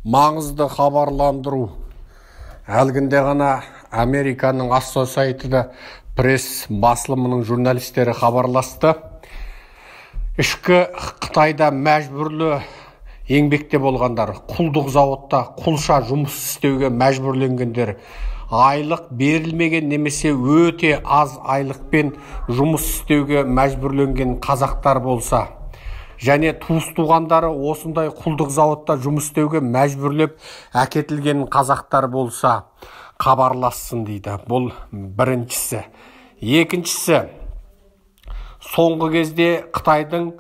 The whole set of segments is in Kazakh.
Маңызды хабарландыру. Әлгінде ғана Американың Associated Press басылымының журналистері хабарласты. Ішкі Қытайда мәжбүрлі еңбекте болғандар, құлдық зауытта құлша жұмыс істеуге мәжбүрленгендер, айлық берілмеген немесе өте аз айлықпен жұмыс істеуге мәжбүрленген қазақтар болса, және туыс-туғандары осындай құлдық зауытта жұмыс істеуге мәжбүрлеп әкетілген қазақтар болса, хабарлассын дейді. Бұл біріншісі. Екіншісі, соңғы кезде Қытайдың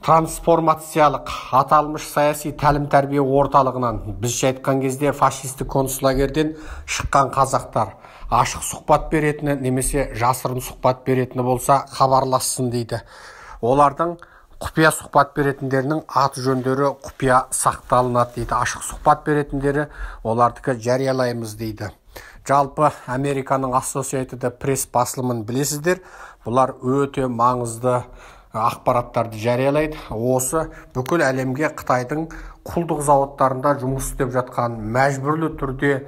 трансформациялық аталмыш саяси тәлім-тәрбие орталығынан, бізде айтқан кезде фашистік концлагерден шыққан қазақтар ашық сұхбат беретіні немесе жасырын сұхбат беретіні болса, хабарлассын дейді. Олардың құпия сұхбат беретіндерінің аты жөндері құпия сақталынады дейді. Ашық сұхбат беретіндері олардікі жариялаймыз дейді. Жалпы Американың Associated Press басылымын білесіздер. Бұлар өте маңызды ақпараттарды жариялайды. Осы бүкіл әлемге Қытайдың құлдық зауыттарында жұмыс істеп жатқан, мәжбүрлі түрде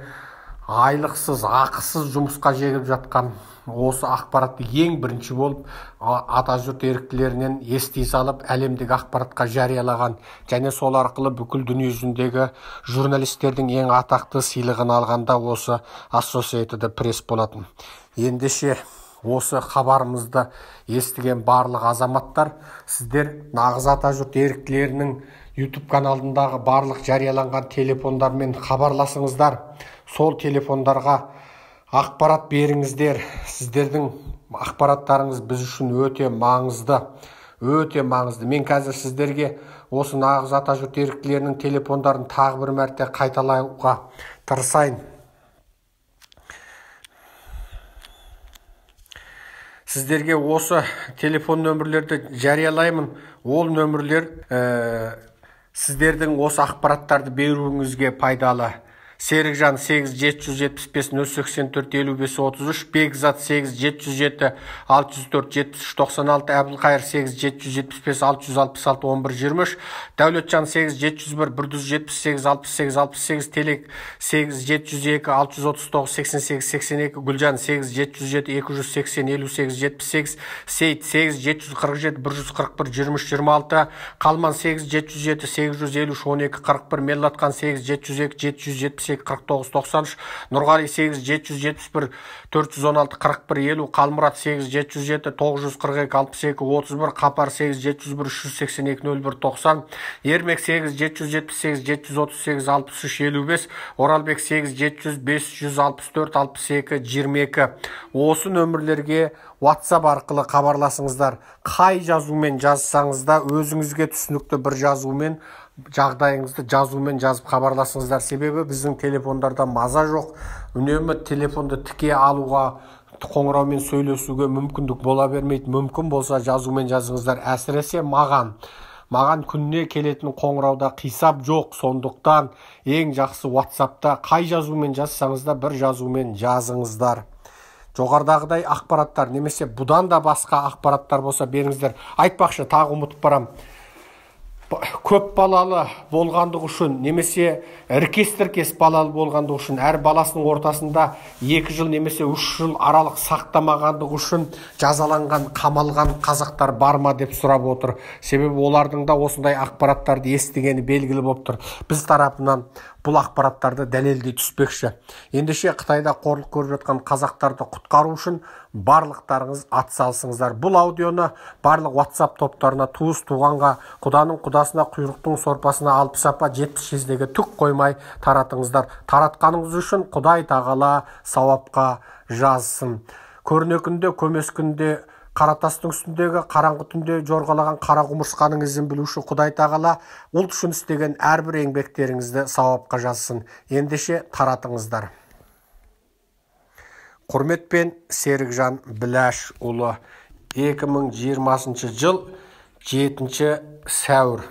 айлықсыз, ақысыз жұмысқа жегіп жатқан осы ақпаратты ең бірінші болып атажұрт еріктілерінен ести салып әлемдегі ақпаратқа жариялаған, және сол арқылы бүкіл дүние жүзіндегі журналистердің ең атақты сыйлығын алғанда осы Associated Press болатын. Ендеше осы хабарымызды естіген барлық азаматтар, сіздер нағыз атажұрт еріктілерінің YouTube каналындағы барлық жарияланған телефондармен хабарласыңыздар. Сол телефондарға ақпарат беріңіздер. Сіздердің ақпараттарыңыз біз үшін өте маңызды. Өте маңызды. Мен қазір сіздерге осы нағыз атажұрт еріктілерінің телефондарын тағы бір мәрте қайталауға тырысайын. Сіздерге осы телефон нөмірлерді жариялаймын. Ол нөмірлер сіздердің осы ақпараттарды беруіңізге пайдалы. Серікжан 8-775-084-55-33, Бекзат 8-707-604-73-96, Әбілқайыр 8-775-666-11-23, Дәулетжан 8-701-178-68-68, Телек 8-702-639-88-82, Гүлжан 8-707-280-58-78, Сейт 8-747-141-23-26, Қалман 8-707-853-12-41, Меллатқан 8-702-770 49-93, Нұрғали 8-771-416-41-50, Қалмұрат 8-707-942-62-31, Қапар 8-701-382-01-90, Ермек 8-738-738-63-55, Оралбек 8-700-564-62-22. Осы нөмірлерге WhatsApp арқылы хабарласыңыздар. Қай жазумен жазсаңызда өзіңізге түсінікті бір жазумен жағдайыңызды жазумен жазып хабарласыңыздар. Себебі біздің телефондарда маза жоқ. Үнемі телефонды тіке алуға, қоңыраумен сөйлесуге мүмкіндік бола бермейді. Мүмкін болса жазумен жазыңыздар. Әсіресе маған күніне келетін қоңырауда қисап жоқ. Сондықтан ең жақсы WhatsAppта қай жазумен жазсаңызда бір жазумен жазыңыздар. Жоғардағыдай ақпараттар немесе бұдан да басқа ақпараттар болса беріңіздер. Айтпақшы, тағы ұмытып барам. Көп балалы болғандық үшін немесе іркес-тіркес балалы болғандық үшін әр баласының ортасында 2 жыл немесе 3 жыл аралық сақтамағандық үшін жазаланған, қамалған қазақтар бар ма деп сұрап отыр. Себебі олардың да осындай ақпараттарды естігені белгілі болып тұр. Біз тарапынан бұл ақпараттарды дәлелдей түспекші. Ендеше Қытайда қорлық көріп жатқан қазақтарды құтқару үшін барлықтарыңыз атсалысыңыздар. Бұл аудионы барлық WhatsApp топтарына, туыс-туғанға, құданың құдасына, құйрықтың сорпасына, алпыс-апа 70-дегі түк қоймай таратыңыздар. Таратқаныңыз үшін Құдай тағала сауапқа жазсын. Көрнекінде, көмескінде, Қаратастың үстіндегі қараңғы түнде жорғалаған қара құмырсқаның ізін білуші Құдай тағала ұлт үшін істеген әрбір еңбектеріңізді сауапқа жазсын. Ендеше таратыңыздар. Құрметпен, Серікжан Біләшұлы. 2020 жыл 7 сәуір.